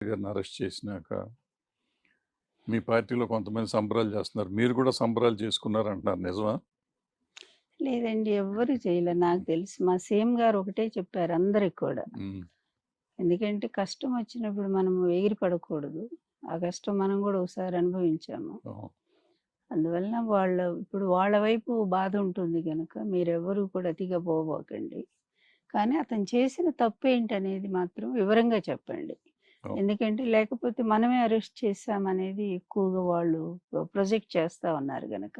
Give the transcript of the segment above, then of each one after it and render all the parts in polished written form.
గారిని అరెస్ట్ చేసినాక మీ పార్టీలో కొంతమంది సంబరాలు చేస్తున్నారు. మీరు కూడా సంబరాలు చేసుకున్నారంటున్నారు. నిజమా? లేదండి. ఎవ్వరు చేయలే. నాకు తెలిసి మా సీఎం గారు ఒకటే చెప్పారు అందరికి కూడా. హ్మ్. ఎందుకంటే కష్టం వచ్చినప్పుడు మనము ఎగిరి పడకూడదు. ఆ కష్టం మనం కూడా ఒకసారి అనుభవించాము. ఓహ్! అందువలన ఇప్పుడు వాళ్ళ వైపు బాధ ఉంటుంది గనక మీరెవ్వరూ కూడా అతిగా పోబోకండి. కానీ అతను చేసిన తప్పేంటనేది మాత్రం వివరంగా చెప్పండి. ఓహ్! ఎందుకంటే లేకపోతే మనమే అరెస్ట్ చేశామనేది ఎక్కువగా వాళ్ళు ప్రొజెక్ట్ చేస్తా ఉన్నారు గనక.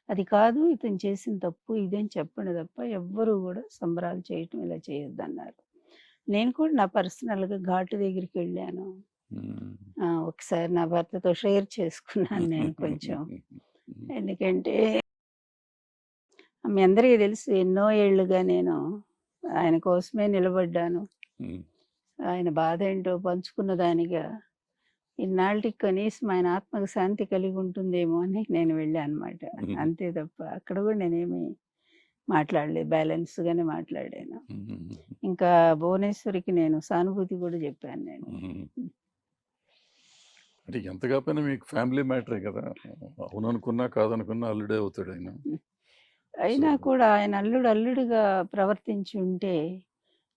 అది కాదు ఇతను చేసిన తప్పు ఇదని చెప్పండి తప్ప ఎవ్వరూ గూడా సంబరాలు చేయటం ఇలా చేయొద్దన్నారు. నేను కూడా నా పర్సనల్‌గా ఘాటు దగ్గరికెళ్ళాను. హ్మ్. ఒకసారి నా భర్తతో షేర్ చేసుకున్నాను నేను కొంచెం. ఎందుకంటే మీ అందరికీ తెలుసు ఎన్నో ఏళ్లుగా నేను ఆయన కోసమే నిలబడ్డాను. హ్మ్. ఆయన బాధేంటో పంచుకున్న దానిగా ఇన్నాళ్ళకి కనీసం ఆయన ఆత్మకు శాంతి కలిగి ఉంటుందేమో అని నేను వెళ్ళానన్నమాట. హ్మ్. అంతే తప్ప అక్కడ కూడా నేనేమి మాట్లాడలేదు. బ్యాలెన్స్‌గానే మాట్లాడాను. హ్మ్. ఇంకా భువనేశ్వరికి నేను సానుభూతి కూడా చెప్పాను నేను. హ్మ్. అంటే ఎంత కాకపోయినా మీకు ఫ్యామిలీ మ్యాటరే కదా! అవుననుకున్నా, కాదనుకున్నా అల్లుడే అవుతాడాయన. అయినా సో కూడా ఆయన అల్లుడుగా ప్రవర్తించి ఉంటే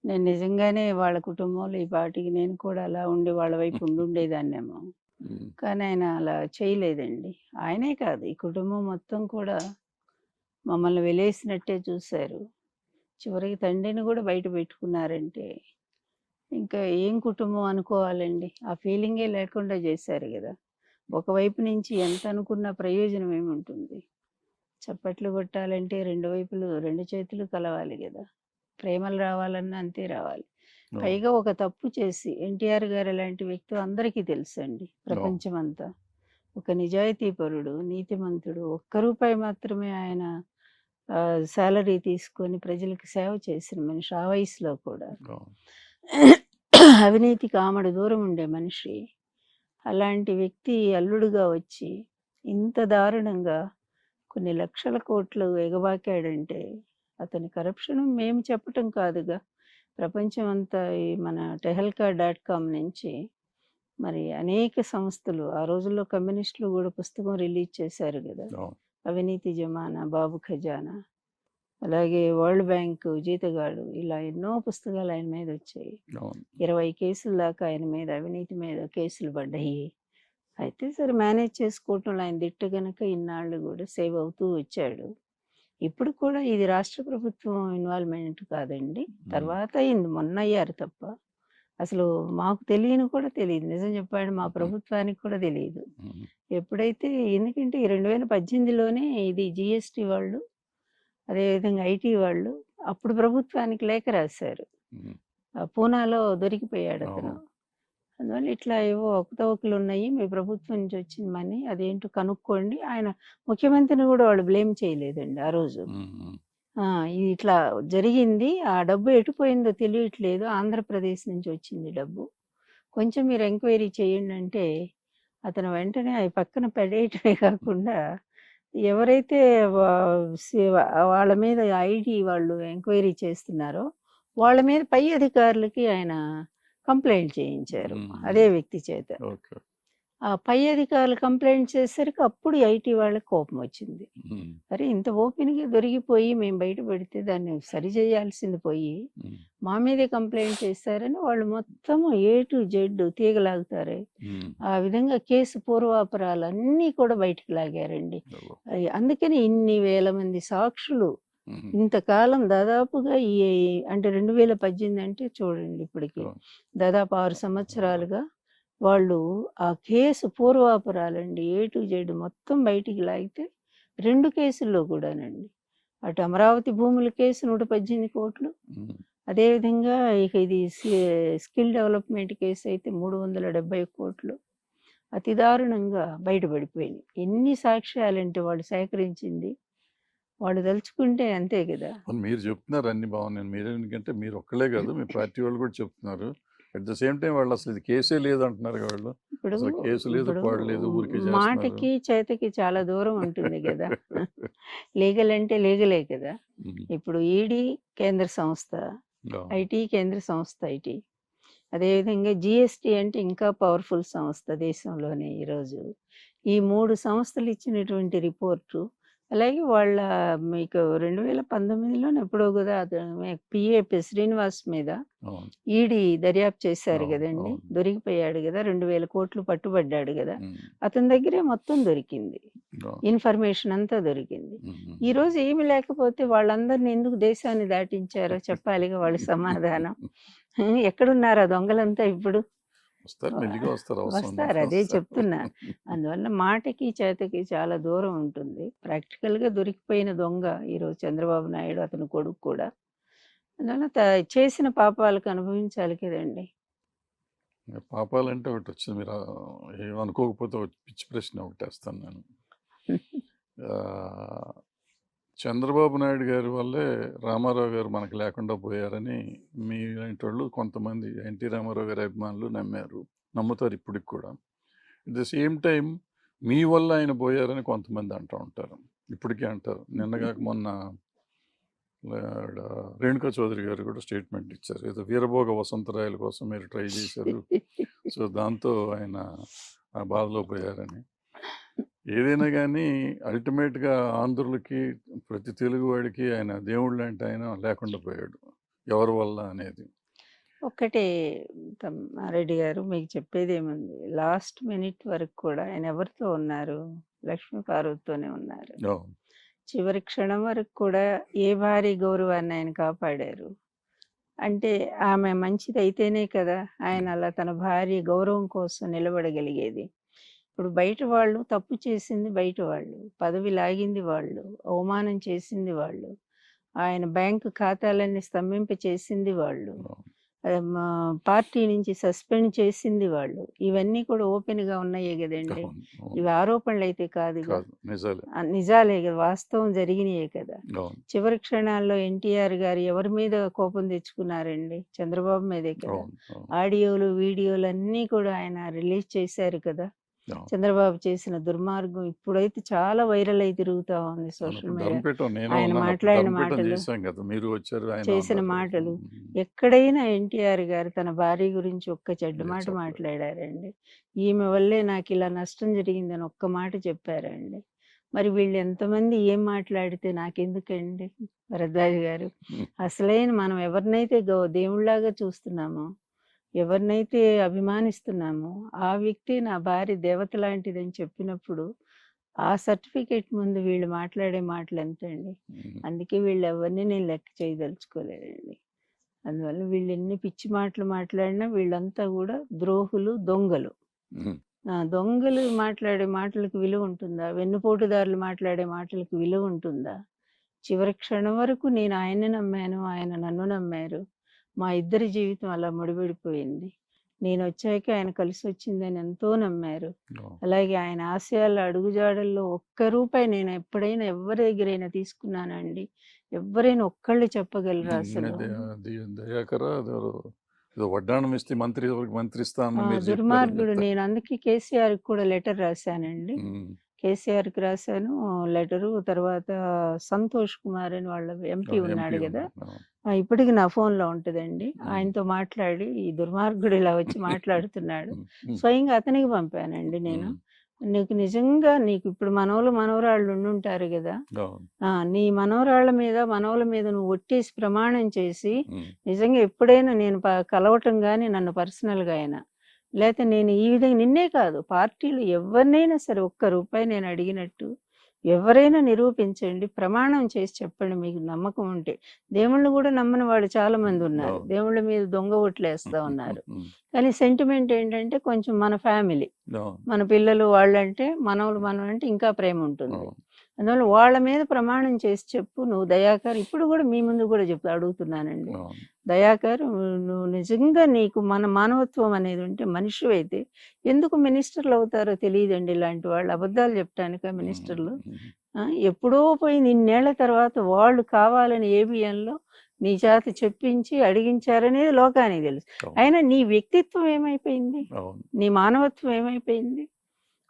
నేను నిజంగానే వాళ్ళ కుటుంబంలో ఈ పాటికి నేను కూడా అలా ఉండి వాళ్ళ వైపు ఉండుండేదాన్నేమో. హ్మ్. కానీ ఆయన అలా చేయలేదండి. ఆయనే కాదు ఈ కుటుంబం మొత్తం కూడా మమ్మల్ని వెలేసినట్టే చూశారు. చివరికి తండ్రిని కూడా బయట పెట్టుకున్నారంటే ఇంకా ఏం కుటుంబం అనుకోవాలండి. ఆ ఫీలింగే లేకుండా చేశారు గదా! ఒకవైపు నుంచి ఎంత అనుకున్న ప్రయోజనం ఏముంటుంది? చప్పట్లు కొట్టాలంటే 2 వైపులు 2 చేతులు కలవాలి గదా! ప్రేమలు రావాలన్నా అంతే రావాలి. ఓహ్! పైగా ఒక తప్పు చేసి ఎన్టీఆర్ గారు ఎలాంటి వ్యక్తో అందరికీ తెలుసండి ఓహ్! ప్రపంచమంతా. ఒక నిజాయితీపరుడు, నీతిమంతుడు. ఒక్క రూపాయి మాత్రమే ఆయన సాలరీ తీసుకొని ప్రజలకు సేవ చేసిన మనిషి ఆ వయసులో కూడా. ఓహ్! అవినీతికి ఆమడ దూరం ఉండే మనిషి. అలాంటి వ్యక్తి అల్లుడుగా వచ్చి ఇంత దారుణంగా కొన్ని లక్షల కోట్లు ఎగబాకాడంటే అతని కరప్షన్ మేము చెప్పటం కాదుగా. ప్రపంచం అంతా ఈ మన టెహల్కా డాట్ కామ్ నుంచి మరి అనేక సంస్థలు ఆ రోజుల్లో కమ్యూనిస్టులు కూడా పుస్తకం రిలీజ్ చేశారు కదా. ఓహ్! అవినీతి జమానా, బాబు ఖజానా, అలాగే వరల్డ్ బ్యాంకు జీతగాడు, ఇలా ఎన్నో పుస్తకాలు ఆయన మీద వచ్చాయి. అవును. 20 కేసుల దాకా ఆయన మీద అవినీతి మీద కేసులు పడ్డాయి. అయితే సరే మేనేజ్ చేసుకోవటంలో ఆయన దిట్ట గనక ఇన్నాళ్ళు కూడా సేవ్ అవుతూ వచ్చాడు. ఇప్పుడు కూడా ఇది రాష్ట్ర ప్రభుత్వం ఇన్వాల్వ్‌మెంట్ కాదండి. హ్మ్. తర్వాత అయింది. మొన్న అయ్యారు తప్ప. అసలు మాకు తెలియని కూడా తెలీదు. నిజం చెప్పాలంటే మా ప్రభుత్వానికి కూడా తెలీదు. హ్మ్. ఎప్పుడైతే ఎందుకంటే ఈ 2018లోనే ఇది జీఎస్టీ వాళ్ళు, అదేవిధంగా ఐటీ వాళ్ళు అప్పుడు ప్రభుత్వానికి లేఖ రాశారు. హ్మ్. పూనాలో దొరికిపోయాడతను. అవును. అందువల్ల ఇట్లా ఏవో అవకతవకలున్నాయి. మీ ప్రభుత్వం నుంచి వచ్చిన మనీ అదేంటో కనుక్కోండి. ఆయన ముఖ్యమంత్రిని గూడా వాళ్ళు బ్లేమ్ చేయలేదండి ఆ రోజు. హ్మ్. ఇది ఇట్లా జరిగింది. ఆ డబ్బు ఎటు పోయిందో తెలియట్లేదు. ఆంధ్రప్రదేశ్ నుంచి వచ్చింది డబ్బు. కొంచెం మీరు ఎంక్వైరీ చేయండంటే, అతను వెంటనే అయి పక్కన పడేయటమే కాకుండా, ఎవరైతే వా సి వాళ్ళ మీద ఐటీ వాళ్ళు ఎంక్వైరీ చేస్తున్నారో, వాళ్ళ మీద పై అధికారులకి ఆయన కంప్లెయింట్ చేయించారు. అదే హ్మ్. వ్యక్తి చేత. ఓకే. ఆ పై అధికారులు కంప్లెయింట్ చేసేసరికి అప్పుడు ఐటీ వాళ్ళకి కోపమొచ్చింది. హ్మ్. అరే! ఇంత ఓపెన్‌గా దొరికిపోయి మేము బయట పెడితే దాన్ని సరిజేయాల్సింది పోయి, హ్మ్. మా మీదే కంప్లెయింట్ చేశారని వాళ్ళు మొత్తము ఏ టు జెడ్ తీగలాగుతారే, హ్మ్. ఆ విధంగా కేసు పూర్వాపరాలన్నీ కూడా బయటికి లాగారండి. ఓహ్! అందుకని ఇన్ని వేల మంది సాక్షులు హ్మ్. ఇంతకాలం దాదాపుగా అంటే 2018 అంటే చూడండి ఇప్పటికి ఓహ్! దాదాపు 6 సంవత్సరాలుగా వాళ్ళు ఆ కేసు పూర్వాపరాలండి ఏ టు జెడ్ మొత్తం బయటికి లాగితే 2 కేసుల్లో కూడానండి. అటు అమరావతి భూముల కేసు 118,00,00,000. హ్మ్. అదేవిధంగా ఇక ఇది స్కిల్ డెవలప్‌మెంట్ కేసు అయితే 370,00,00,000. అతి దారుణంగా బయటపడిపోయినాయి. ఎన్ని సాక్ష్యాలంటే వాళ్ళు సేకరించింది. వాళ్ళు దలుచుకుంటే అంతే గదా! అవును. మీరు చెప్తున్నారు అన్నీ బాగున్నాయి. మీరెందుకంటే మీరు ఒక్కళ్ళే కాదు. మీ పార్టీ వాళ్ళు కూడా చెప్తున్నారు. అట్ ద సేమ్ టైమ్ వాళ్ళు అసలు ఇది కేసే లేదంటున్నారుగా వాళ్ళు. ఇప్పుడు అసలు కేసు లేదు, ఇప్పుడు పాడు లేదు. ఊరికే చేస్తున్నారు. మాటకి, చేతకి చాలా దూరం ఉంటుంది గదా! లీగల్ అంటే లీగలే కదా! హ్మ్. ఇప్పుడు ఈడీ కేంద్ర సంస్థ, అవును. ఐటీ కేంద్ర సంస్థ ఐటీ. అదేవిధంగా జీఎస్టీ అంటే ఇంకా పవర్ఫుల్ సంస్థ దేశంలోనే ఈరోజు. ఈ 3 సంస్థలు ఇచ్చినటువంటి రిపోర్టు, అలాగే వాళ్ళ మీకు 2019లోనో ఎప్పుడో గదా! పిఏ శ్రీనివాస్ మీద అవును. ఈడీ దర్యాప్తు చేశారు అవును. గదండీ! అవును. దొరికిపోయాడు గదా! 2000 కోట్లు పట్టుబడ్డాడు గదా! హ్మ్. అతని దగ్గరే మొత్తం దొరికింది. అవును. ఇన్ఫర్మేషన్ అంతా దొరికింది. హ్మ్. ఈరోజు ఏమి లేకపోతే వాళ్ళందరిని ఎందుకు దేశాన్ని దాటించారో చెప్పాలిగా వాళ్ళు సమాధానం. ఎక్కడున్నారు ఆ దొంగలంతా ఇప్పుడు? వస్తారు, మెల్లిగా వస్తారు, అవసరం వస్తారు. ఉన్నప్పుడు అదే వస్తారు. చెప్తున్నా. అందువల్ల మాటకి, చేతకి చాలా దూరం ఉంటుంది. ప్రాక్టికల్‌గా దొరికిపోయిన దొంగ ఈరోజు చంద్రబాబు నాయుడు, అతని కొడుకు కూడా. అందువల్ల చేసిన పాపాలకు అనుభవించాలి కదండీ! పాపాలంటే ఒకటొచ్చింది. మీరు ఏమనుకోకపోతే ఒక పిచ్చి ప్రశ్న ఒకటేస్తాను నేను. ఆహ్, చంద్రబాబు నాయుడు గారి వల్లే రామారావు గారు మనకు లేకుండా పోయారని మీలాంటోళ్ళు కొంతమంది ఎన్టీ రామారావు గారి అభిమానులు నమ్మారు. నమ్ముతారు ఇప్పటికి కూడా. అట్ ద సేమ్ టైమ్ మీ వల్ల ఆయన పోయారని కొంతమంది అంటూ ఉంటారు. ఇప్పటికీ అంటారు. నిన్నగాక మొన్న ఆవిడ రేణుకా చౌదరి గారు కూడా స్టేట్మెంట్ ఇచ్చారు. ఏదో వీరభోగ వసంతరాయల కోసం మీరు ట్రై చేశారు. సో, దాంతో ఆయన ఆ బాధలో పోయారని. ఏదైనా గానీ అల్టిమేట్‌గా ఆంధ్రులకి, ప్రతి తెలుగువాడికి ఆయన దేవుళ్ళంటే ఆయన లేకుండా పోయాడు. ఎవరి వల్ల అనేది. ఒక్కటే రెడ్డి గారు మీకు చెప్పేదేముంది. లాస్ట్ మినిట్ వరకు కూడా ఆయన ఎవరితో ఉన్నారు? లక్ష్మీ పార్వతితోనే ఉన్నారు. అవును. చివరి క్షణం వరకు కూడా ఏ భార్య గౌరవాన్ని ఆయన కాపాడారు. అంటే ఆమె మంచిదైతేనే కదా! ఆయన అలా తన భార్య గౌరవం కోసం నిలబడగలిగేది. ఇప్పుడు బయట వాళ్ళు తప్పు చేసింది బయట వాళ్ళు. పదవి లాగింది వాళ్ళు. అవమానం చేసింది వాళ్ళు. ఆయన బ్యాంకు ఖాతాలన్నీ స్తంభింప చేసింది వాళ్ళు. అవును. పార్టీ నుంచి సస్పెండ్ చేసింది వాళ్ళు. ఇవన్నీ కూడా ఓపెన్‌గా ఉన్నాయే గదండీ! అవును. అవును. ఇవి ఆరోపణలైతే కాదుగా. కాదు. నిజాలే. నిజాలే గదా! వాస్తవం జరిగినయే కదా! అవును. చివరి క్షణాల్లో ఎన్టీఆర్ గారు ఎవరి మీద కోపం తెచ్చుకున్నారండి? చంద్రబాబు మీదే కదా! అవును. అవును. ఆడియోలు, వీడియోలన్నీ కూడా ఆయన రిలీజ్ చేశారు కదా! అవును. చంద్రబాబు చేసిన దుర్మార్గం ఇప్పుడైతే చాలా వైరల్ అయి తిరుగుతా ఉంది అవును. సోషల్ ఇప్పుడు మీడియా. ధర్మపీఠం నేను ఆయన ఉన్నాను. అప్పుడు మాట్లాడిన ధర్మపీఠం మాటలు, చేశాం కదా! మీరు వచ్చారు, ఆయన చేసిన అన్నారు. మాటలు హ్మ్. ఎక్కడైనా ఎన్టీఆర్ గారు తన భార్య గురించి ఒక్క చెడ్డ లేదు మాట చెప్పలేదు. మాట్లాడారండి. ఈమె వల్లే నాకిలా నష్టం జరిగిందని ఒక్క మాట చెప్పారండి. మరి వీళ్ళు ఎంతమంది ఏం మాట్లాడితే నాకెందుకండి భరద్వాజ్ గారు? హ్మ్. అసలైన మనం ఎవరినైతే దేవుళ్ళలాగా చూస్తున్నామో, ఎవరినైతే అభిమానిస్తున్నామో, ఆ వ్యక్తి నా భార్య దేవత లాంటిదని చెప్పినప్పుడు, ఆ సర్టిఫికేట్ ముందు వీళ్ళు మాట్లాడే మాటలు ఎంతండి? హ్మ్. అందుకే వీళ్ళెవరిని నేను లెక్క చేయదలుచుకోలేదండి. అందువల్ల వీళ్ళెన్ని పిచ్చి మాటలు మాట్లాడినా వీళ్ళంతా గూడా ద్రోహులు, దొంగలు. హ్మ్. దొంగలు మాట్లాడే మాటలకు విలువుంటుందా? వెన్నుపోటుదారులు మాట్లాడే మాటలకు విలువుంటుందా? చివరి క్షణం వరకు నేను ఆయన్ని నమ్మాను, ఆయన నన్ను నమ్మారు. మా ఇద్దరి జీవితం అలా ముడిపడిపోయింది. నేనొచ్చాక ఆయన కలిసొచ్చిందని ఎంతో నమ్మారు. అవును. అలాగే ఆయన ఆశయాల అడుగుజాడల్లో ఒక్క రూపాయి నేను ఎప్పుడైనా ఎవ్వరి దగ్గరైనా తీసుకున్నానా అండి? ఎవ్వరైనా ఒక్కళ్ళు చెప్పగలరా అసలు? దయాకరా అదెవరో ఏదో వడ్డాణం ఇస్తే మంత్రి స్థానం మీరు చెప్పారని దుర్మార్గుడు. చెప్తారు. నేను అందుకే కేసీఆర్‌కి కూడా లెటర్ రాశానండి. హ్మ్. కేసీఆర్‌కి రాశాను లెటరు. తర్వాత సంతోష్ కుమార్ అని వాళ్ళ ఎంపీ ఉన్నాడు ఎంపీ గదా! ఉన్నాడు. అవును. ఇప్పటికి నా ఫోన్‌లో ఉంటదండి. హ్మ్. ఆయనతో మాట్లాడి ఈ దుర్మార్గుడు ఇలా వచ్చి మాట్లాడుతున్నాడు. హ్మ్. హ్మ్. స్వయంగా అతనికి పంపానండి నేను. హ్మ్. నీకు నిజంగా ఇప్పుడు మనవలు, మనవరాళ్ళు ఉండుంటారు గదా! అవును. నీ మనవరాళ్ళ మీద, మనవల మీద నువ్వు ఒట్టేసి ప్రమాణం చేసి, హ్మ్. నిజంగా ఎప్పుడైనా నేను కలవటం గాని నన్ను పర్సనల్‌గా అయినా, లేతే నేను ఈ విధంగా నిన్నే కాదు పార్టీలో ఎవరినైనా సరే ఒక్క రూపాయి నేను అడిగినట్టు ఎవరైనా నిరూపించండి. ప్రమాణం చేసి చెప్పండి మీకు నమ్మకం ఉంటే. దేవుళ్ళని గూడా నమ్మని వాళ్ళు చాలా మంది ఉన్నారు. అవును. దేవుళ్ళ మీద దొంగ ఓట్లేస్తా ఉన్నారు. హ్మ్. కానీ సెంటిమెంట్ ఏంటంటే కొంచెం మన ఫ్యామిలీ. అవును. మన పిల్లలు వాళ్ళంటే, మనవలు మనమంటే ఇంకా ప్రేమ ఉంటుంది. అవును. అందువల్ల వాళ్ళ మీద ప్రమాణం చేసి చెప్పు నువ్వు దయాకర్ ఇప్పుడు గూడా మీ ముందు గూడా అడుగుతున్నానండి. అవును. దయాకర్ నువ్వు నిజంగా నీకు మన మానవత్వం అనేది ఉంటే మనిషివైతే ఎందుకు మినిస్టర్లు అవుతారో తెలీదండి ఇలాంటి వాళ్ళు. అబద్ధాలు చెప్పటానికా హ్మ్. మినిస్టర్లు? హ్మ్. ఎప్పుడో పోయింది ఇన్నేళ్ల తర్వాత వాళ్ళు కావాలని ఏబిఎన్‌లో నీ చేత చెప్పించి అడిగించారనేది లోకానికి తెలుసు. అవును. అయినా నీ వ్యక్తిత్వం ఏమైపోయింది? అవును. నీ మానవత్వం ఏమైపోయింది?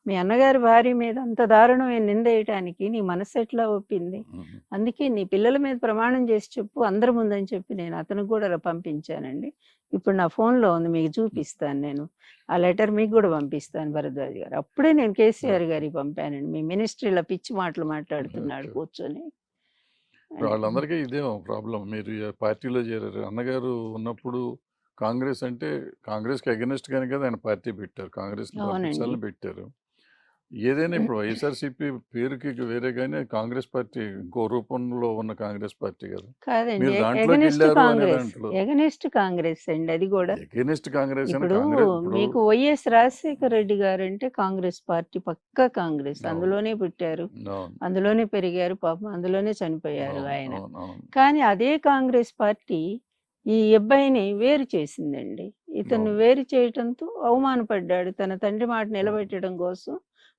మీ అన్నగారి భార్య మీద అంత దారుణమైన నిందేయటానికి నీ మనసు ఎట్లా ఒప్పింది? ఉమ్. అందుకే నీ పిల్లల మీద ప్రమాణం చేసి చెప్పు అందరి ముందని చెప్పి నేను అతనికి కూడా పంపించానండి. ఇప్పుడు నా ఫోన్‌లో ఉంది, మీకు చూపిస్తాను నేను. ఆ లెటర్ మీకు కూడా పంపిస్తాను భరద్వాజ్ గారు. అప్పుడే నేను కేసీఆర్ ఓకే. గారికి పంపానండి. మీ మినిస్టర్ ఇలా పిచ్చి మాటలు మాట్లాడుతున్నాడు ఓకే. కూర్చొని ఇప్పుడు అని. వాళ్ళందరికీ ఇదే ప్రాబ్లం. మీరు ఈ పార్టీలో చేరారు. అన్నగారు ఉన్నప్పుడు కాంగ్రెస్ అంటే కాంగ్రెస్‌కి అగెనిస్ట్ గానే కదా ఆయన పార్టీ పెట్టారు. కాంగ్రెస్‌ని అవునండి. పంపించాలని పెట్టారు. ఏదైనా ఇప్పుడు వైఎస్ఆర్‌సీపీ పేరుకి వేరే గాని కాంగ్రెస్ పార్టీ ఇంకో రూపంలో ఉన్న కాంగ్రెస్ పార్టీ కదా! కాదండి. మీరు దాంట్లోకి ఎగనెస్ట్ వెళ్లారు అనే కాంగ్రెస్. దాంట్లో ఎగనెస్ట్ కాంగ్రెస్ అండి అది కూడా. అగెనిస్ట్ కాంగ్రెస్ అని ఇప్పుడు కాంగ్రెస్ ఇప్పుడు మీకు వైఎస్ రాజశేఖర రెడ్డి గారంటే కాంగ్రెస్ పార్టీ పక్కా కాంగ్రెస్. అవును. అందులోనే పుట్టారు. అవును. అందులోనే పెరిగారు. పాపం అందులోనే చనిపోయారు అవును. ఆయన. అవును. అవును. కానీ అదే కాంగ్రెస్ పార్టీ ఈ అబ్బాయిని వేరు చేసిందండి. ఇతన్ని అవును. వేరు చేయటంతో అవమానపడ్డాడు. తన తండ్రి మాట అవును. నిలబెట్టడం కోసం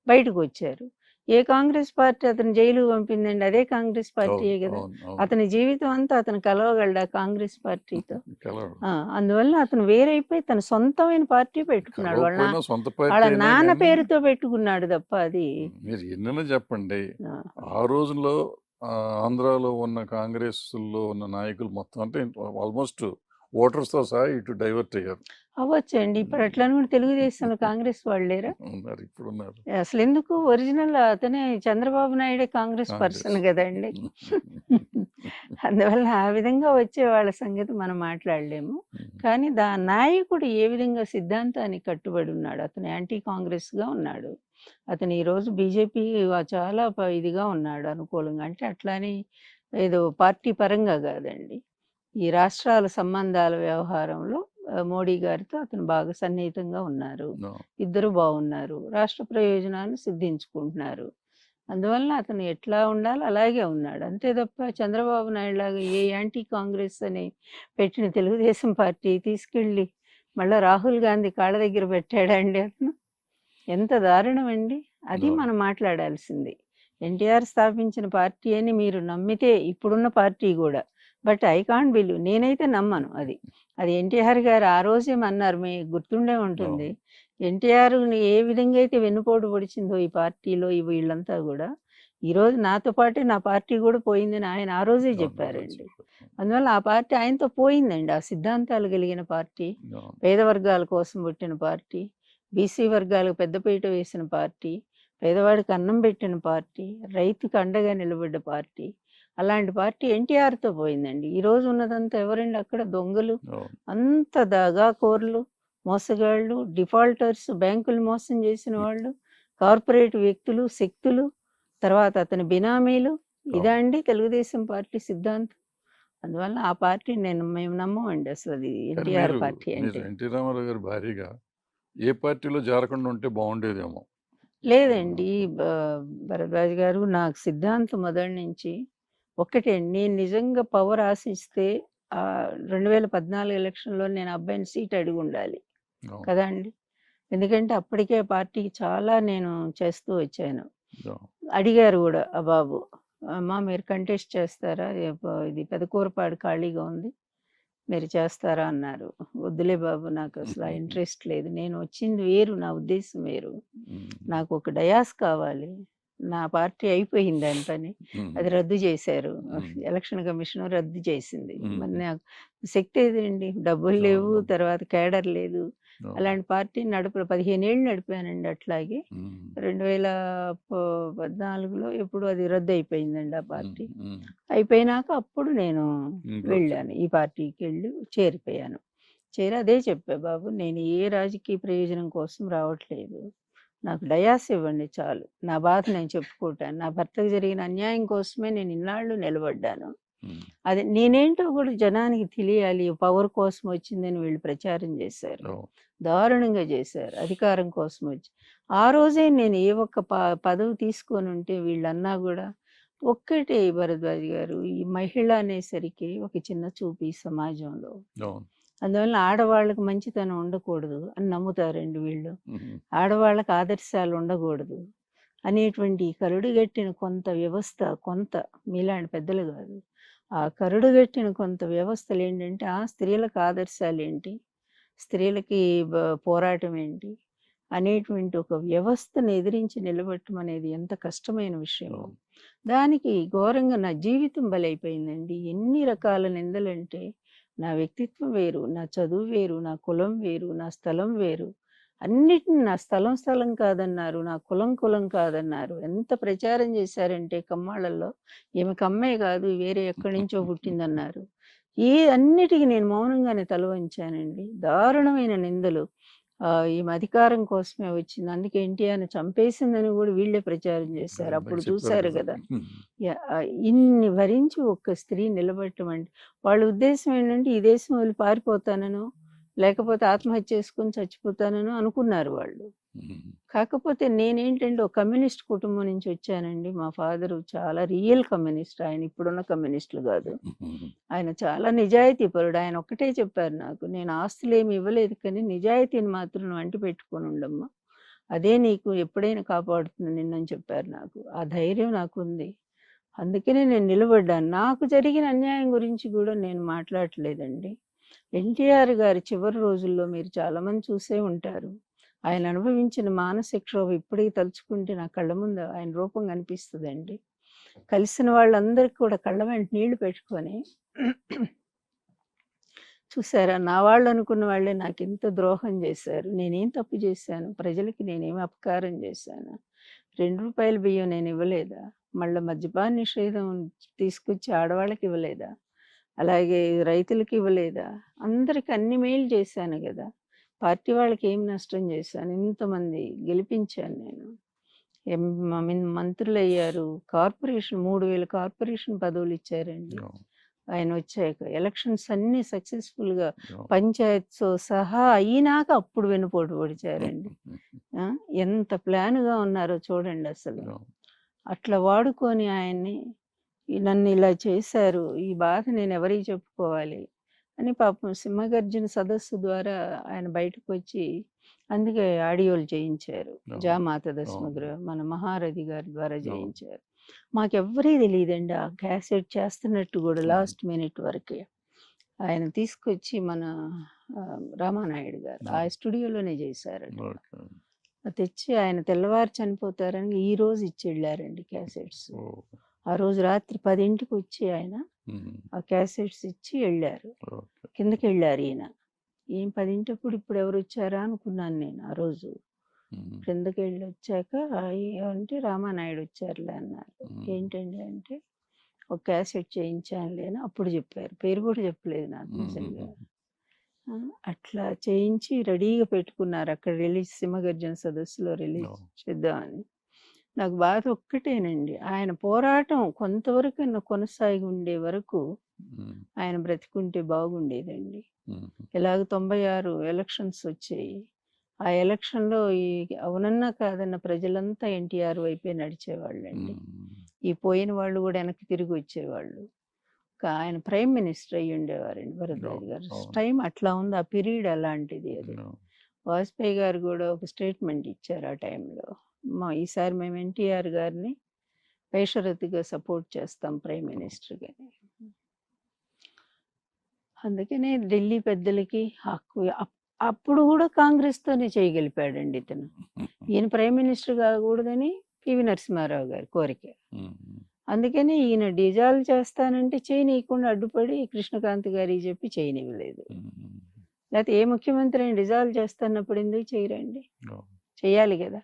బయటకొచ్చారు. ఏ కాంగ్రెస్ పార్టీ అతన్ని జైలుకి పంపిందండి? అదే కాంగ్రెస్ అవును. పార్టీయే గదా! అవును. అవును. అతని జీవితం అంతా అతను కలవగలడా కాంగ్రెస్ పార్టీతో? కలవడు. అందువల్ల అతను వేరైపోయి తన సొంతమైన పార్టీ పెట్టుకున్నాడు. కలవకపోయినా సొంత పార్టీ వాళ్ళ అయినా నాన్న గాని పేరుతో పెట్టుకున్నాడు తప్ప అది. మీరు ఎన్నైనా చెప్పండి. ఆ! ఆ రోజుల్లో ఆంధ్రాలో ఉన్న కాంగ్రెస్‌లో ఉన్న నాయకులు మొత్తం అంటే ఆల్మోస్ట్ ఓటర్స్‌తో సహా ఇటు డైవర్ట్ అయ్యారు. అవ్వచ్చండి. ఇప్పుడు అట్లా అనుకుంటే తెలుగుదేశంలో కాంగ్రెస్ వాళ్ళు లేరా? ఉన్నారు. ఇప్పుడున్నారు. అసలెందుకు ఒరిజినల్ అతనే చంద్రబాబు నాయుడే కాంగ్రెస్ కాంగ్రెస్. పర్సన్ గదండీ! అందువల్ల ఆ విధంగా వచ్చే వాళ్ళ సంగతి మనం మాట్లాడలేము. కానీ నాయకుడు ఏ విధంగా సిద్ధాంతానికి కట్టుబడి ఉన్నాడు. అతను యాంటీ కాంగ్రెస్‌గా ఉన్నాడు. అతను ఈరోజు బీజేపీ చాలా ఇదిగా ఉన్నాడు అనుకూలంగా. అంటే అట్లా అని ఏదో పార్టీ పరంగా గాదండి. ఈ రాష్ట్రాల సంబంధాల వ్యవహారంలో మోడీ గారితో అతను బాగా సన్నిహితంగా ఉన్నారు. No. ఇద్దరు బాగున్నారు. రాష్ట్ర ప్రయోజనాలను సిద్ధించుకుంటున్నారు. అందువలన అతను ఎట్లా ఉండాలో అలాగే ఉన్నాడు. అంతే తప్ప చంద్రబాబు నాయుడులాగా ఏ యాంటీ కాంగ్రెస్ అని పెట్టిన తెలుగుదేశం పార్టీ తీసుకెళ్ళి మళ్ళా రాహుల్ గాంధీ కాళ్ళ దగ్గర పెట్టాడా అండి అతను? ఎంత దారుణమండి! అది No. మనం మాట్లాడాల్సింది. ఎన్టీఆర్ స్థాపించిన పార్టీ అని మీరు నమ్మితే ఇప్పుడున్న పార్టీ గూడా. But I can't believe. నేనైతే నమ్మను అది. అది ఎన్టీఆర్ గారు ఆ రోజేమన్నారు, మీకు గుర్తుండే ఉంటుంది. అవును. ఎన్టీఆర్‌ని ఏ విధంగా అయితే వెన్నుపోటు పొడిచిందో ఈ పార్టీలో వీళ్ళంతా గూడా, ఈరోజు నాతో పాటే నా పార్టీ గూడా పోయిందని ఆయన ఆ రోజే అవును. జెప్పారండి. అందువల్ల ఆ పార్టీ ఆయనతో పోయిందండి. ఆ సిద్ధాంతాలు కలిగిన పార్టీ, అవును. పేద వర్గాల కోసం పుట్టిన పార్టీ, బీసీ వర్గాలకు పెద్దపీట వేసిన పార్టీ, పేదవాడికి అన్నం పెట్టిన పార్టీ, రైతుకు అండగా నిలబడ్డ పార్టీ. అలాంటి పార్టీ ఎన్టీఆర్‌తో పోయిందండి. ఈరోజు ఉన్నదంతా ఎవరండి అక్కడ? దొంగలు, అవును. అంత దగాకోర్లు, మోసగాళ్ళు, డిఫాల్టర్స్, బ్యాంకులు మోసం చేసిన వాళ్ళు, కార్పొరేట్ వ్యక్తులు, శక్తులు, తర్వాత అతని బినామీలు. ఇదా అవును. అండి తెలుగుదేశం పార్టీ సిద్ధాంతం? అందువల్ల ఆ పార్టీ మేము నమ్మమండి అసలు. అది కానీ ఎన్టీఆర్ మీరు పార్టీ మీరు అంటే. ఎన్టీ రామారావు గారి భార్యగా ఏ పార్టీలో చేరకుండా ఉంటే బాగుండేదేమో. లేదండి. భరద్వాజ్ గారు, నాకు సిద్ధాంతం మొదటి నుంచి ఒక్కటే అండి. నేను నిజంగా పవర్ ఆశిస్తే 2014 ఎలక్షన్‌లో నేను అబ్బాయిని సీట్ అడిగుండాలి. అవును. కదా అండి! ఎందుకంటే అప్పటికే పార్టీకి చాలా నేను చేస్తూ వచ్చాను. అవును. అడిగారు గూడా ఆ బాబు. అమ్మా మీరు కంటెస్ట్ చేస్తారా? ఇది పెదకూరపాడు ఖాళీగా ఉంది. మీరు చేస్తారా అన్నారు. వద్దులే బాబు, నాకు అసలు ఆ ఇంట్రెస్ట్ లేదు. నేను వచ్చింది వేరు, నా ఉద్దేశం వేరు. నాకు ఒక డయాస్ కావాలి. నా పార్టీ అయిపోయింది దాని పని. అది రద్దు చేశారు. ఎలక్షన్ కమిషన్ రద్దు చేసింది. మరి నాకు శక్తి ఏదండి? డబ్బులు లేవు, తర్వాత కేడర్ లేదు. అలాంటి పార్టీ 15 ఏళ్ళు నడిపానండి అట్లాగే. 2014లో ఎప్పుడో అది రద్దు అయిపోయిందండి ఆ పార్టీ. అయిపోయినాక అప్పుడు నేను వెళ్ళాను. ఈ పార్టీకెళ్ళి చేరిపోయాను. అదే చెప్పా, బాబు నేను ఏ రాజకీయ ప్రయోజనం కోసం రావట్లేదు. నాకు డయాస్ ఇవ్వండి చాలు. నా బాధ నేను చెప్పుకోవటానికి. నా భర్తకు జరిగిన అన్యాయం కోసమే నేను ఇన్నాళ్ళు నిలబడ్డాను. అది నేనేంటో కూడా జనానికి తెలియాలి. పవర్ కోసం వచ్చిందని వీళ్ళు ప్రచారం చేశారు. దారుణంగా చేశారు. అధికారం కోసం వచ్చి. ఆ రోజే నేను ఏ ఒక్క పదవి తీసుకొనుంటే వీళ్ళన్నా గూడా ఒక్కటే భరద్వాజ్ గారు, ఈ మహిళ అనేసరికి ఒక చిన్న చూపు ఈ సమాజంలో. అందువల్ల ఆడవాళ్ళకి మంచితనం ఉండకూడదు అని నమ్ముతారండి వీళ్ళు. ఆడవాళ్ళకి ఆదర్శాలు ఉండకూడదు అనేటువంటి కరుడుగట్టిన కొంత వ్యవస్థ, మీలాంటి పెద్దలు కాదు, ఆ కరుడుగట్టిన కొంత వ్యవస్థలు ఏంటంటే, స్త్రీలకు ఆదర్శాలు ఏంటి, స్త్రీలకి పోరాటం ఏంటి, అనేటువంటి ఒక వ్యవస్థను ఎదిరించి నిలబెట్టడం అనేది ఎంత కష్టమైన విషయమో. అవును. దానికి ఘోరంగా నా జీవితం బలైపోయిందండి. ఎన్ని రకాల నిందలంటే, నా వ్యక్తిత్వం వేరు, నా చదువు వేరు, నా కులం వేరు, నా స్థలం వేరు. అన్నిటిని నా స్థలం కాదన్నారు. నా కులం కాదన్నారు. ఎంత ప్రచారం చేశారంటే కమ్మాళ్ళల్లో, ఈమె కమ్మే కాదు వేరే ఎక్కడి నుంచో పుట్టిందన్నారు. అన్నిటికి నేను మౌనంగానే తల వంచానండి. దారుణమైన నిందలు. ఈమె అధికారం కోసమే వచ్చింది. అందుకే ఎన్టీఆర్‌ని చంపేసిందని కూడా వీళ్ళే ప్రచారం చేశారు. ఇందాక అప్పుడు చెప్పారు చూసారు కదా. కదా! ఇన్ని భరించి ఒక్క స్త్రీ నిలబెట్టడం అంటే, వాళ్ళ ఉద్దేశ్యం ఏంటంటే ఈ దేశం వదిలి పారిపోతాననో, లేకపోతే ఆత్మహత్య చేసుకొని చచ్చిపోతాననో అనుకున్నారు వాళ్ళు. కాకపోతే నేనేంటంటే ఒక కమ్యూనిస్ట్ కుటుంబం నుంచి వచ్చానండి. మా ఫాదరు చాలా రియల్ కమ్యూనిస్ట్. ఆయన ఇప్పుడున్న కమ్యూనిస్టులు కాదు. ఆయన చాలా నిజాయితీపరుడు. ఆయన ఒక్కటే చెప్పారు నాకు, "నేను ఆస్తులేమి ఇవ్వలేదు కానీ నిజాయితీని మాత్రం నువ్వు అంటిపెట్టుకొని ఉండమ్మా. అదే నీకు ఎప్పుడైనా కాపాడుతుంది నిన్నని" చెప్పారు నాకు. ఆ ధైర్యం నాకుంది. అందుకనే నేను నిలబడ్డాను. నాకు జరిగిన అన్యాయం గురించి కూడా నేను మాట్లాడట్లేదండి. ఎన్టీఆర్ గారి చివరి రోజుల్లో మీరు చాలామంది చూసే ఉంటారు. ఆయన అనుభవించిన మానసిక క్షోభ ఇప్పటికి తలుచుకుంటే నా కళ్ళ ముందు ఆయన రూపం కనిపిస్తదండి. కలిసిన వాళ్ళందరికి కూడా కళ్ళ వెంట నీళ్లు పెట్టుకొని, చూసారా నా వాళ్ళు అనుకున్న వాళ్ళే నాకింత ద్రోహం చేశారు. నేనేం తప్పు చేశాను? ప్రజలకి నేనేం అపకారం చేశాను? రూ. 2 బియ్యం నేను ఇవ్వలేదా? మళ్ళా మద్యపాన నిషేధం తీసుకొచ్చి ఆడవాళ్ళకి ఇవ్వలేదా? అలాగే రైతులకి ఇవ్వలేదా? అందరికి అన్ని మేలు చేశాను కదా! పార్టీ వాళ్ళకి ఏం నష్టం చేశాను? ఇంతమంది గెలిపించాను నేను. మంత్రులయ్యారు. కార్పొరేషన్ 3000 కార్పొరేషన్ పదవులు ఇచ్చారండి ఆయన వచ్చాక. ఎలక్షన్స్ అన్నీ సక్సెస్ఫుల్‌గా పంచాయత్‌తో సహా అయినాక అప్పుడు వెన్నుపోటు పొడిచారండి. ఎంత ప్లాన్‌గా ఉన్నారో చూడండి అసలు. అట్లా వాడుకొని ఆయన్ని నన్ను ఇలా చేశారు. ఈ బాధ నేను ఎవరికి చెప్పుకోవాలి అని పాపం సింహగర్జన సదస్సు ద్వారా ఆయన బయటకొచ్చి అందుకే ఆడియోలు చేయించారు. జామాత దశమగృహ మన మహారథి గారి ద్వారా చేయించారు. మాకెవ్వరీ తెలీదండి ఆ క్యాసెట్ చేస్తున్నట్టు కూడా లాస్ట్ మినిట్ వరకే. ఆయన తీసుకొచ్చి మన రామానాయుడు గారు ఆ స్టూడియోలోనే చేశారండి. తెచ్చి ఆయన తెల్లవారు చనిపోతారని ఈ రోజు ఇచ్చి వెళ్ళారండి క్యాసెట్స్. ఆ రోజు రాత్రి 10ంటికి వచ్చి ఆయన ఆ క్యాసెట్స్ ఇచ్చి వెళ్ళారు. కిందకి వెళ్ళారు ఈయన. ఏం 10ంటప్పుడు ఇప్పుడు ఎవరు వచ్చారా అనుకున్నాను నేను ఆ రోజు. కిందకి వెళ్ళి వచ్చాక అంటే రామానాయుడు వచ్చారులే అన్నారు. ఏంటండి అంటే ఒక క్యాసెట్ చేయించానులే అని అప్పుడు చెప్పారు. పేరు కూడా చెప్పలేదు నాకు నిజంగా. అట్లా చేయించి రెడీగా పెట్టుకున్నారు అక్కడ రిలీజ్ సింహగర్జన సదస్సులో రిలీజ్ చేద్దామని. నాకు బాధ ఒక్కటేనండి, ఆయన పోరాటం కొంతవరకు కొనసాగి ఉండే వరకు ఆయన బ్రతికుంటే బాగుండేదండి. ఎలాగ 96 ఎలక్షన్స్ వచ్చాయి. ఆ ఎలక్షన్‌లో అవునన్నా కాదన్న ప్రజలంతా ఎన్టీఆర్ వైపే నడిచేవాళ్ళండి. ఈ పోయిన వాళ్ళు కూడా వెనక్కి తిరిగి వచ్చేవాళ్ళు. ఆయన ప్రైమ్ మినిస్టర్ అయ్యి ఉండేవారండి వరదరాజు గారు. టైం అట్లా ఉంది, ఆ పీరియడ్ అలాంటిది అది. వాజ్పేయి గారు కూడా ఒక స్టేట్మెంట్ ఇచ్చారు ఆ టైంలో, ఈసారి మేము ఎన్టీఆర్ గారిని బేషరతుగా సపోర్ట్ చేస్తాం ప్రైమ్ మినిస్టర్గా. అందుకనే ఢిల్లీ పెద్దలకి హక్కు అప్పుడు కూడా కాంగ్రెస్తోనే చేయగలిపాడండి ఇతను. ఈయన ప్రైమ్ మినిస్టర్ కాకూడదని పివి నరసింహారావు గారి కోరిక. అందుకని ఈయన డిజాల్వ్ చేస్తానంటే చేయనీయకుండా అడ్డుపడి కృష్ణకాంత్ గారికి చెప్పి చేయనివ్వలేదు. లేకపోతే ఏ ముఖ్యమంత్రి అయినా డిజాల్వ్ చేస్తున్నప్పుడు ఎందుకు చేయరండి? చేయాలి కదా.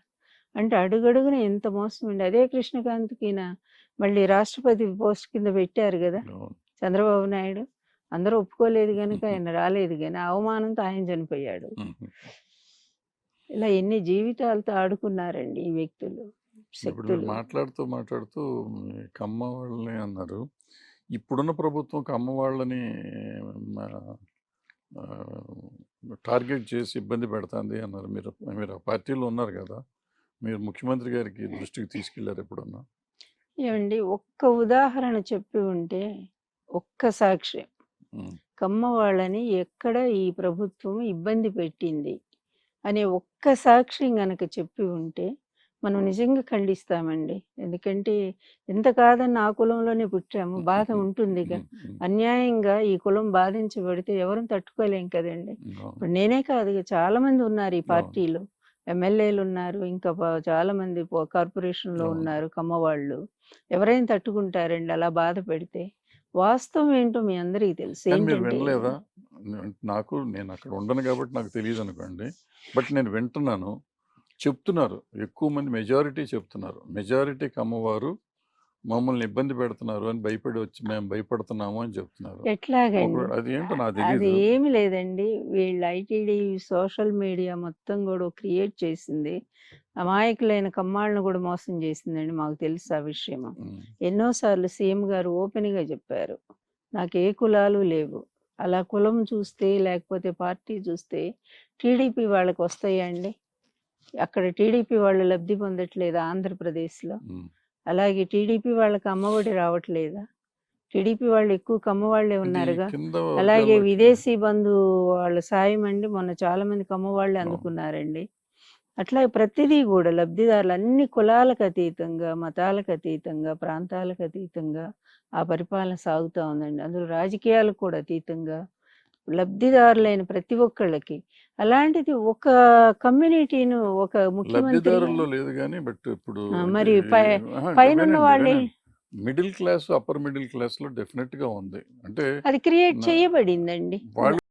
అంటే అడుగడుగున ఎంత మోసం అండి. అదే కృష్ణకాంత్కి మళ్ళీ రాష్ట్రపతి పోస్ట్ కింద పెట్టారు కదా చంద్రబాబు నాయుడు. అందరూ ఒప్పుకోలేదు కనుక ఆయన రాలేదు, కానీ అవమానంతో ఆయన చనిపోయాడు. ఇలా ఎన్ని జీవితాలతో ఆడుకున్నారండి ఈ వ్యక్తులు. ఇప్పుడు మాట్లాడుతూ కమ్మ వాళ్ళని అన్నారు. ఇప్పుడున్న ప్రభుత్వం కమ్మ వాళ్ళని టార్గెట్ చేసి ఇబ్బంది పెడుతుంది అన్నారు. మీరు ఆ పార్టీలో ఉన్నారు కదా, మీరు ముఖ్యమంత్రి గారికి దృష్టికి తీసుకెళ్లారు ఎప్పుడన్నా? ఏమండి, ఒక్క ఉదాహరణ చెప్పి ఉంటే, ఒక్క సాక్ష్యం, కమ్మ వాళ్ళని ఎక్కడ ఈ ప్రభుత్వం ఇబ్బంది పెట్టింది అనే ఒక్క సాక్ష్యం గనక చెప్పి ఉంటే మనం నిజంగా ఖండిస్తామండి. ఎందుకంటే ఎంత కాదన్న ఆ కులంలోనే పుట్టాము, బాధ ఉంటుందిగా. అన్యాయంగా ఈ కులం బాధించబడితే ఎవరు తట్టుకోలేం కదండి. ఇప్పుడు నేనే కాదు, చాలా మంది ఉన్నారు ఈ పార్టీలో. ఎమ్మెల్యేలు ఉన్నారు, ఇంకా చాలా మంది కార్పొరేషన్లో అవును. ఉన్నారు కమ్మవాళ్ళు. ఎవరైనా తట్టుకుంటారండి అలా బాధ పెడితే? వాస్తవం ఏంటో మీ అందరికీ తెలుసు. కానీ మీరు ఏంటంటే వినలేదా? నేను అక్కడ ఉండను కాబట్టి నాకు తెలీదనుకోండి. బట్ నేను వింటున్నాను. చెప్తున్నారు. ఎక్కువ మంది మెజారిటీ చెప్తున్నారు. మెజారిటీ కమ్మవారు మమ్మల్ని ఇబ్బంది పెడుతున్నారు అని భయపడి వచ్చి మేము భయపడుతున్నాము అని చెప్తున్నారు. ఎట్లాగండి? ఒకవేళ అది ఏంటో నాకు అది తెలీదు. ఏమి లేదండి. వీళ్ళు ఐటీడీ సోషల్ మీడియా మొత్తం గూడా క్రియేట్ చేసింది. అమాయకులైన కమ్మాళ్ళను గూడా మోసం చేసిందండి. మాకు తెలుసు ఆ విషయము. హ్మ్. ఎన్నో సార్లు సీఎం గారు ఓపెన్‌గా చెప్పారు. నాకు ఏ కులాలు లేవు. అలా కులం చూస్తే లేకపోతే పార్టీ చూస్తే టీడీపీ వాళ్ళకొస్తాయా అండి? అక్కడ టీడీపీ వాళ్ళు లబ్ధి పొందట్లేదా ఆంధ్రప్రదేశ్‌లో? హ్మ్. అలాగే టీడీపీ వాళ్ళకి అమ్మఒడి రావట్లేదా? టీడీపీ వాళ్ళు ఎక్కువ కమ్మవాళ్ళే ఇది ఉన్నారుగా. కింద అలాగే వర్గాలకి విదేశీ బంధు వాళ్ళ సాయం అండి మొన్న చాలా మంది కమ్మవాళ్ళే అవును. అందుకున్నారండి. అట్లాగే ప్రతిదీ గూడా లబ్ధిదారులు అన్ని కులాలకు అతీతంగా, మతాలకు అతీతంగా, ప్రాంతాలకు అతీతంగా ఆ పరిపాలన సాగుతా ఉందండి. అందులో రాజకీయాలకు కూడా అతీతంగా లబ్ధిదారులైన ప్రతి ఒక్కళ్ళకి. అలాంటిది ఒక కమ్యూనిటీను ఒక ముఖ్యమంత్రి లబ్ధిదారుల్లో లేదు గానీ బట్ ఇప్పుడు అంటే మరి అహా! పైనున్న వినండి. వాళ్ళే వినండి. మిడిల్ క్లాస్, అప్పర్ మిడిల్ క్లాస్‌లో డెఫినిట్‌గా ఉంది. అంటే అది క్రియేట్ నా చేయబడిందండి. వాళ్ళు